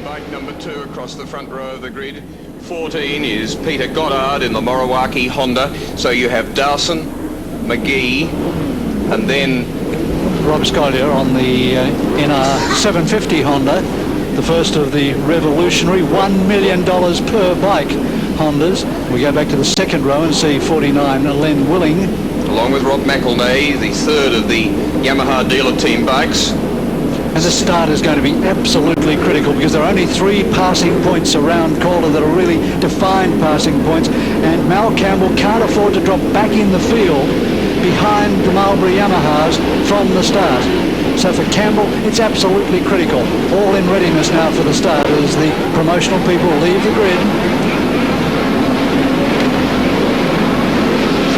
bike number 2 across the front row of the grid. 14 is Peter Goddard in the Morawaki Honda. So you have Dawson, McGee, and then Rob Schollier on the NR 750 Honda, the first of the revolutionary $1 million per bike Hondas. We go back to the second row and see 49 Len Willing, along with Rob McElnay, the third of the Yamaha dealer team bikes. And the start is going to be absolutely critical because there are only 3 passing points around Calder that are really defined passing points, and Mal Campbell can't afford to drop back in the field behind the Marlboro Yamahas from the start. So for Campbell, it's absolutely critical. All in readiness now for the start as the promotional people leave the grid.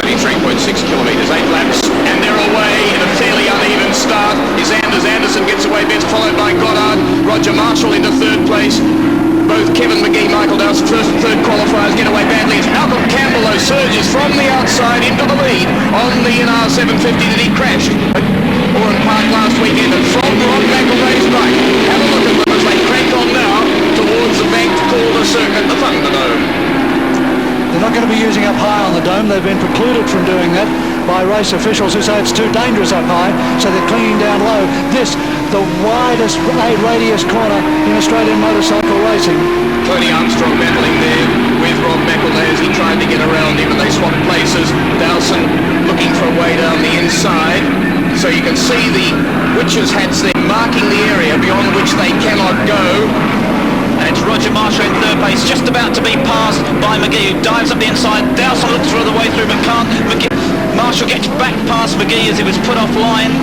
33.6 kilometres, 8 laps, and they're away in a fairly uneven start. Is Anderson gets away best, followed by Goddard. Roger Marshall into third place. Both Kevin McGee, Michael Dawson, first and third qualifiers get away badly. It's Malcolm Campbell, though, surges from the outside into the lead on the NR 750 that he crashed at Oran Park last weekend. And from Rob McElnay's bike, have a look at them as they crank on now towards the banked Calder circuit, the Thunderdome. They're not going to be using up high on the dome. They've been precluded from doing that by race officials who say it's too dangerous up high, so they're clinging down low. This, the widest radius corner in Australian motorcycle racing. Tony Armstrong battling there with Rob McElnay as he tried to get around him, and they swapped places. Dawson looking for a way down the inside. So you can see the witches' hats there marking the area beyond which they cannot go. And it's Roger Marshall in third place, just about to be passed by McGee, who dives up the inside. Dawson looks for the way through, but can't. Marshall gets back past McGee as he was put offline.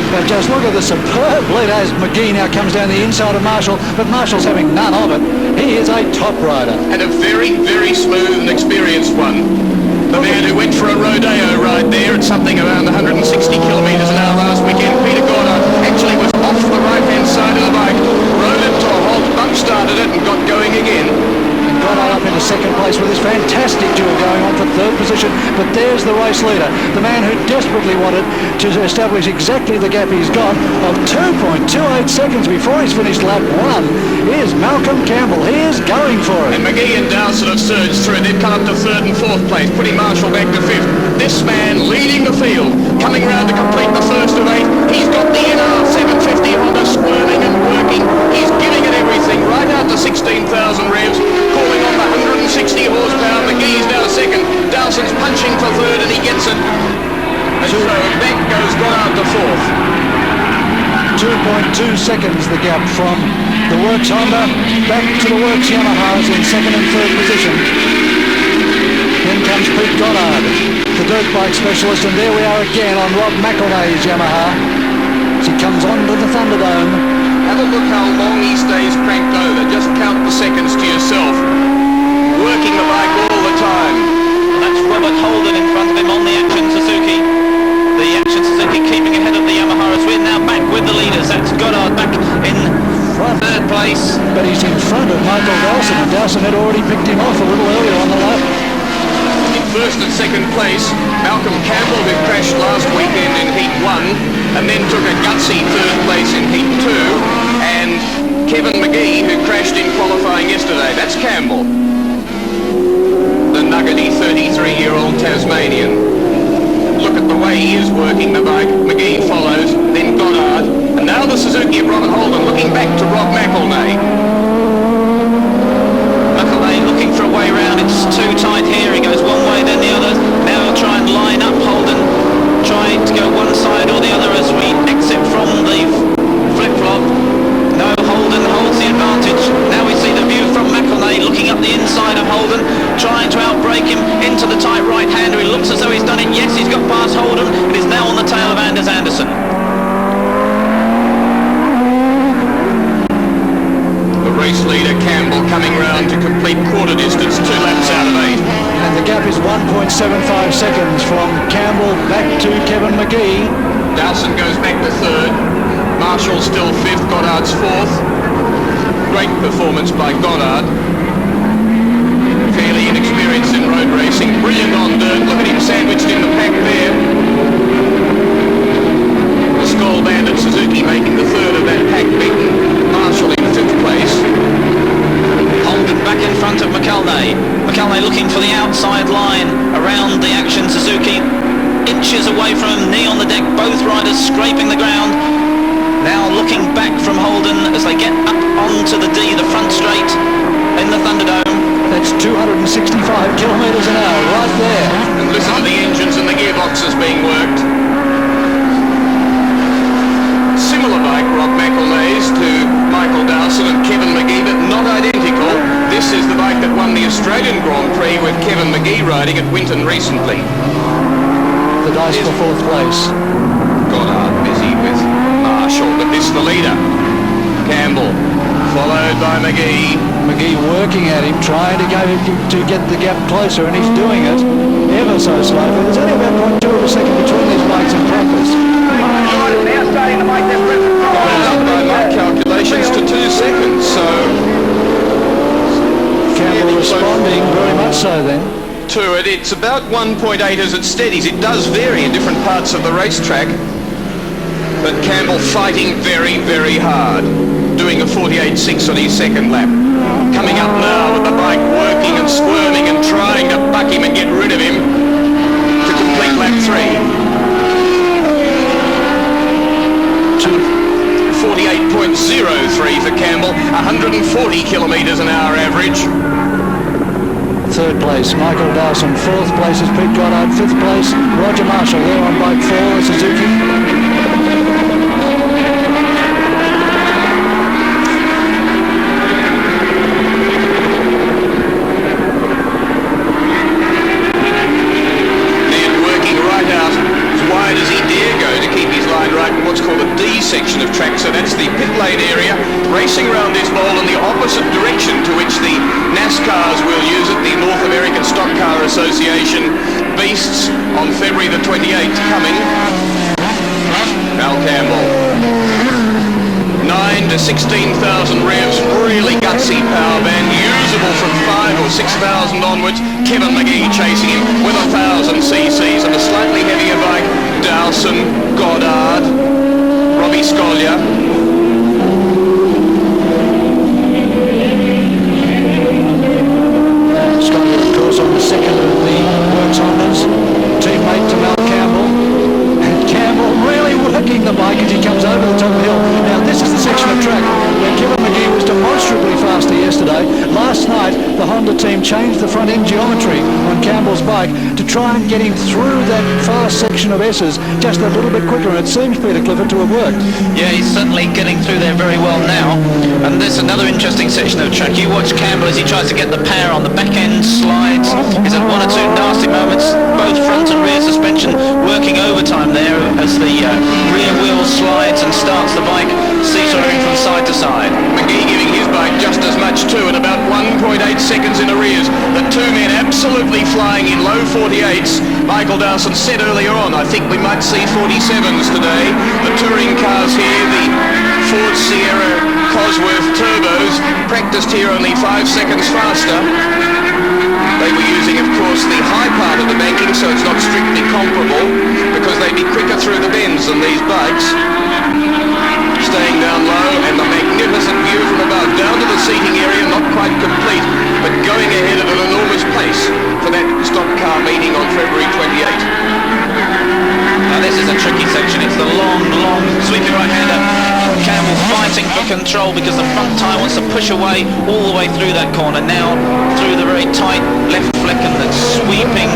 But just look at the superb lead as McGee now comes down the inside of Marshall, but Marshall's having none of it. He is a top rider. And a very, very smooth and experienced one. The man who went for a rodeo ride there at something around 160 kilometres an hour last weekend, Peter Goddard, actually was off the right-hand side of the bike, rode it to a halt, bump-started it and got going again. And Goddard up into second place with this fantastic duel going on for third position, but there's the race leader, the man who desperately wanted to establish exactly the gap he's got of 2.28 seconds before he's finished lap 1, is Malcolm Campbell. He is going for it. And McGee and Dawson have surged through. They've come up to third and fourth place, putting Marshall back to fifth. This man leading the field, coming round to complete the first of 8. He's got the NR 750 Honda squirming and working. He's giving it everything right out to 16,000 revs, calling on the 160 horsepower. McGee's now second. Dawson's punching for third and he gets it. And so back goes Goddard to fourth. 2.2 seconds the gap from the Works Honda back to the Works Yamahas in second and third position. Then comes Pete Goddard, the dirt bike specialist, and there we are again on Rob McElnay's Yamaha as he comes on to the Thunderdome. Have a look how long he stays cranked over. Just count the seconds to yourself. Working the bike all the time. That's Robert Holden in front of him on the Action Suzuki. The Action Suzuki keeping ahead of the Yamaha as we're now back with the leaders. That's Goddard back in front, third place. But he's in front of Michael Dawson, and Dawson had already picked him off a little earlier on the lap. In first and second place, Malcolm Campbell, who crashed last weekend in Heat 1, and then took a gutsy third place in Heat 2, and Kevin McGee, who crashed in qualifying yesterday. That's Campbell, the nuggety 33-year-old Tasmanian. Look at the way he is working the bike. McGee follows, then Goddard, and now the Suzuki of Robert Holden looking back to Rob McElnay. McElnay looking for a way round. It's too tight here. He goes one way, then the other. Now he'll try and line up Holden, trying to go one side or the other as we exit from the flip-flop. No, Holden holds the advantage. Now we see the view from McElnay looking up the inside of Holden, trying to outbrake him into the tight right-hander. He looks as though he's done it. Yes, he's got past Holden. It is now on the tail of Anders Anderson. The race leader Campbell coming round to complete quarter distance, 2 laps out of 8. And the gap is 1.75 seconds from Campbell back to Kevin McGee. Dawson goes back to third. Marshall still fifth. Goddard's fourth. Great performance by Goddard. Fairly inexperienced in road racing. Brilliant on dirt. Look at him sandwiched in the pack there. The Skull Bandit Suzuki making the third of that pack beaten. Marshall in fifth scraping the ground. Now looking back from Holden as they get up onto the D, the front straight in the Thunderdome. That's 265 kilometres an hour right there. And listen to the engines and the gearboxes being worked. Similar bike, Rob McElnays, to Michael Dowson and Kevin McGee, but not identical. This is the bike that won the Australian Grand Prix with Kevin McGee riding at Winton recently. The dice for fourth place. Goddard busy with Marshall, but this is the leader. Campbell, followed by McGee. McGee working at him, trying to get the gap closer, and he's doing it ever so slowly. There's only about 0.2 of a second between these bikes in practice. Up by my calculations to 2 seconds, so Campbell responding very much so then. to it. It's about 1.8 as it steadies. It does vary in different parts of the racetrack, but Campbell fighting very, very hard, doing a 48.6 on his second lap. Coming up now with the bike working and squirming and trying to buck him and get rid of him to complete lap 3. 48.03 for Campbell, 140 kilometres an hour average. Third place, Michael Dawson. Fourth place is Pete Goddard. Fifth place, Roger Marshall there on bike 4, the Suzuki. Section of track, so that's the pit lane area, racing around this bowl in the opposite direction to which the NASCARs will use it, the North American Stock Car Association Beasts on February the 28th coming. Al Campbell, 9 to 16,000 revs, really gutsy power band, usable from 5 or 6,000 onwards. Kevin McGee chasing him with 1,000 cc's and a slightly heavier bike. Dowson, Goddard, Robbie Scollier. Scollier, of course, on the second of the works honours, teammate to Mal Campbell. And Campbell really working the bike as he comes over the top of the hill. Now, this is the section of track where Kevin McGee was demonstrably faster yesterday. Last night, the Honda team changed the front end geometry on Campbell's bike to try and get him through that fast section of S's just a little bit quicker, and it seems, Peter Clifford, to have worked. Yeah, he's certainly getting through there very well now. And there's another interesting section of track. You watch Campbell as he tries to get the power on the back end slides. He's had one or two nasty moments, both front and rear suspension working overtime there as the rear wheel slides and starts the bike seesawing from side to side. McGee giving his bike just as much too, and about 1.8 seconds in arrears. The two men absolutely flying in low 48s. Michael Dowson said earlier on, I think we might see 47s today. The touring cars here, the Ford Sierra Cosworth turbos, practiced here only 5 seconds faster. They were using, of course, the high part of the banking, so it's not strictly comparable, because they'd be quicker through the bends than these bikes. Staying down low, and the magnificent view from above, down to the seating area, not quite complete, but going ahead at an enormous pace for that stock car meeting on February 28th. Now this is a tricky section. It's the long, sweeping right-hander. Campbell fighting for control because the front tyre wants to push away all the way through that corner. Now through the very tight left flecken that's sweeping,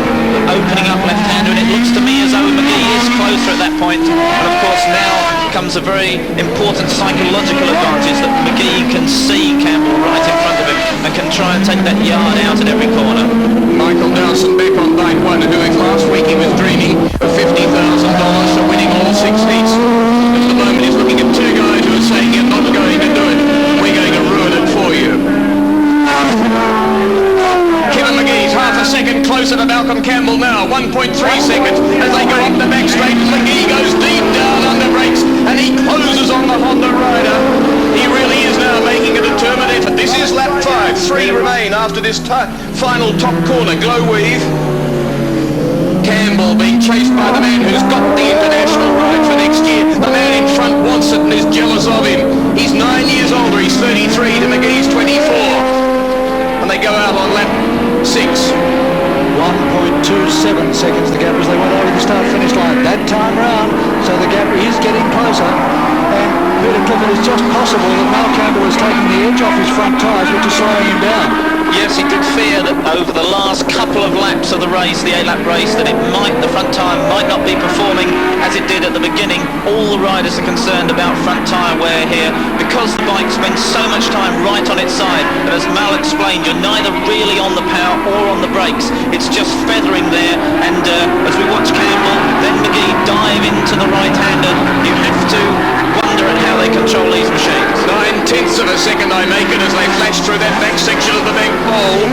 opening up left-hander, and it looks to me as though McGee is closer at that point. And of course now comes a very important psychological advantage that McGee can see Campbell right in front of him and can try and take that yard out at every corner. Michael Dowson back on bike 1, who last week he was dreaming of $50,000 for winning all 6 heats. At the moment he's looking at 2 guys who are saying you're not going to do it. We're going to ruin it for you. Kevin McGee's half a second closer to Malcolm Campbell now, 1.3 seconds as they go up the back straight. McGee goes deep down under brakes and he closes on the Honda rider. He really is now making a determined effort. This is lap 5, 3 remain after this final top corner, glow weave. Campbell being chased by the man who's got the international ride for next year. The man in front wants it and is jealous of him. He's 9 years older, he's 33 to McGee's 24. And they go out on lap 6. 1.27 seconds the gap as they went over the start-finish line that time round, so the gap is it's just possible that Mal Campbell is taking the edge off his front tyres, which is slowing him down. Yes, he did fear that over the last couple of laps of the race, the 8-lap race, that the front tyre might not be performing as it did at the beginning. All the riders are concerned about front tyre wear here because the bike spends so much time right on its side. And as Mal explained, you're neither really on the power or on the brakes. It's just feathering there. And as we watch Campbell, then McGee dive into the right-hander, you have to wonder at how they control these machines. 9/10 of a second I make it as they flash through that back section of the big pole.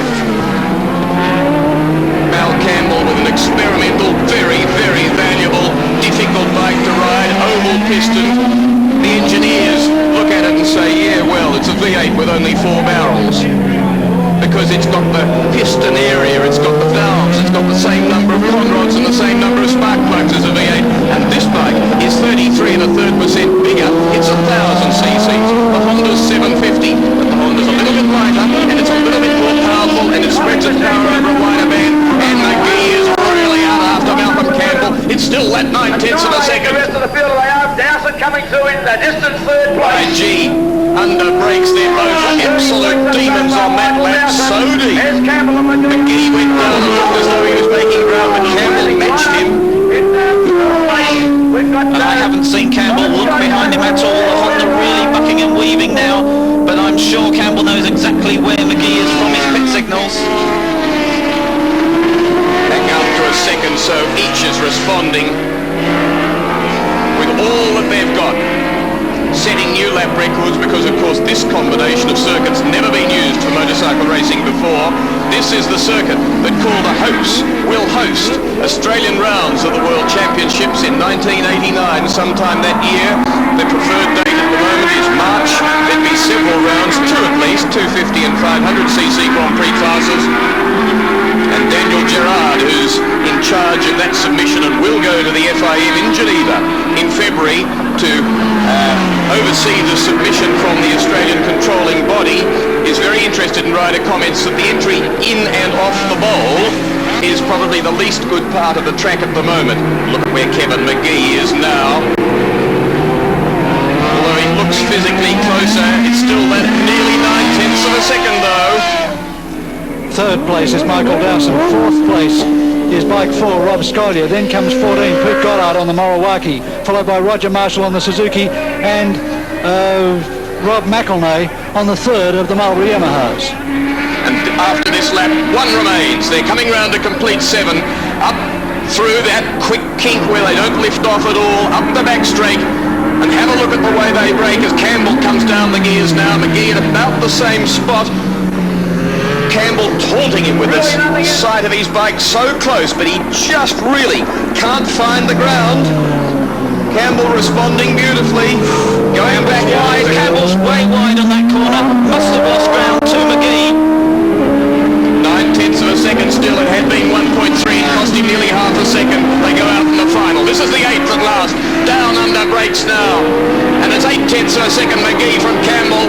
Mal Campbell with an experimental, very, very valuable, difficult bike to ride, oval piston. The engineers look at it and say, yeah, well, it's a V8 with only 4 barrels. Because it's got the piston area, it's got the valves, it's got the same number of conrods and the same number of spark plugs as a V8. And this bike is 33.33% bigger. It's 1,000 cc's. The Honda's 750, but the Honda's a little bit lighter and it's a little bit more powerful and it spreads its power over a wider band. And McGee is really out after Malcolm Campbell. It's still that 9/10 of a second. The rest of the field they are. Dowson coming through in the distant third place. YG under brakes. They're both absolute demons on that lap. So deep. McGee went down and looked as though he was making ground, but Campbell matched him. And I haven't seen Campbell look behind him at all. The Honda really bucking and weaving now, but I'm sure Campbell knows exactly where McGee is from his pit signals. Back up to a second, so each is responding with all that they've got, setting new lap records because, of course, this combination of circuits never been used for motorcycle racing before. This is the circuit that Calder will host Australian rounds of the World Championships in 1989, sometime that year. The preferred date at the moment is March. There'd be several rounds, 2 at least, 250 and 500cc Grand Prix classes. And Daniel Gerard, who's in charge of that submission and will go to the FIM in Geneva in February to oversee the submission from the Australian controlling body, is very interested in rider comments that the entry in and off the bowl is probably the least good part of the track at the moment. Look at where Kevin McGee is now. Although he looks physically closer, it's still that nearly 9/10 of a second though. Third place is Michael Dowson. Fourth place is bike 4, Rob Scollier. Then comes 14, Pete Goddard on the Moriwaki, followed by Roger Marshall on the Suzuki and Rob McElnay on the third of the Marlboro Yamahas. And after this lap, 1 remains. They're coming round to complete 7, up through that quick kink where they don't lift off at all, up the back straight, and have a look at the way they brake as Campbell comes down the gears now. McGee at about the same spot. Campbell taunting him with this side of his bike so close, but he just really can't find the ground. Campbell responding beautifully, going back wide. Campbell's way wide on that corner, must have lost ground to McGee. 9/10 of a second still, it had been 1.3, cost him nearly half a second. They go out in the final. This is the 8th at last, down under brakes now. And it's 8/10 of a second McGee from Campbell.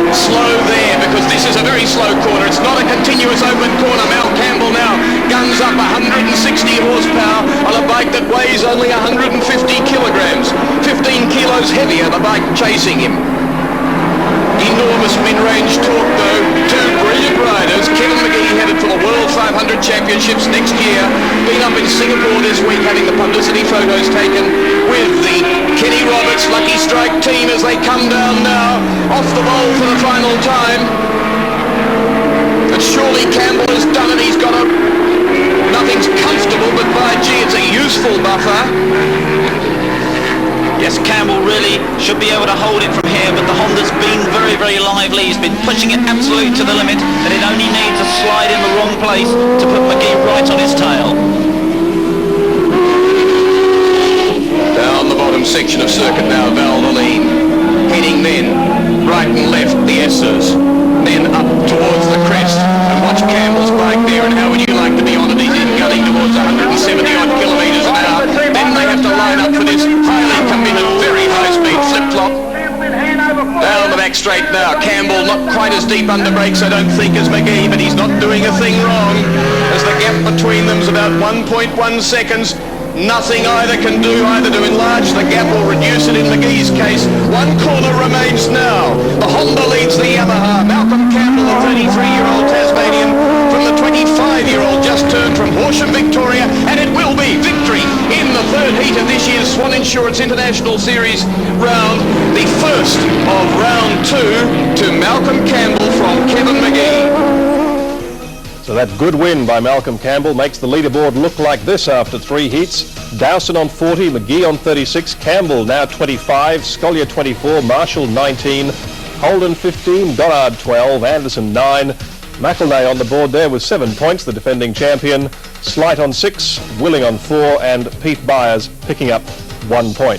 Slow there because this is a very slow corner. It's not a continuous open corner. Mal Campbell now guns up 160 horsepower on a bike that weighs only 150 kilograms. 15 kilos heavier, the bike chasing him. Enormous mid-range torque though. 2 brilliant riders. Kevin McGee headed for the World 500 Championships next year. Been up in Singapore this week having the publicity photos taken with the Kenny Roberts Lucky Strike team as they come down now off the bowl for the final time. And surely Campbell has done it. He's got a... Nothing's comfortable, but by gee, it's a useful buffer. Yes, Campbell really should be able to hold it from here, but the Honda's been very, very lively. He's been pushing it absolutely to the limit, and it only needs a slide in the wrong place to put McGee right on his tail. Down the bottom section of circuit now, Valvoline. Heading then right and left, the S's. Then up towards the crest. And watch Campbell's bike there, and how would you like to be on it? He's in gunning towards 170 odd kilometres an hour. Then they have to line up for this highly committed, very high-speed flip-flop. Down the back straight now. Campbell not quite as deep under brakes, I don't think, as McGee, but he's not doing a thing wrong, as the gap between them's about 1.1 seconds. Nothing either can do either to enlarge the gap or reduce it in McGee's case. One corner remains now. The Honda leads the Yamaha. Malcolm Campbell, the 33-year-old Tasmanian, from the 25-year-old just turned from Horsham, Victoria, and it will be victory in the third heat of this year's Swann Insurance International Series round, the first of round 2 to Malcolm Campbell from Kevin McGee. So that good win by Malcolm Campbell makes the leaderboard look like this after 3 heats. Dowson on 40, McGee on 36, Campbell now 25, Scolyer 24, Marshall 19, Holden 15, Goddard 12, Anderson 9, McElnay on the board there with 7 points, the defending champion, Slight on 6, Willing on 4, and Pete Byers picking up 1 point.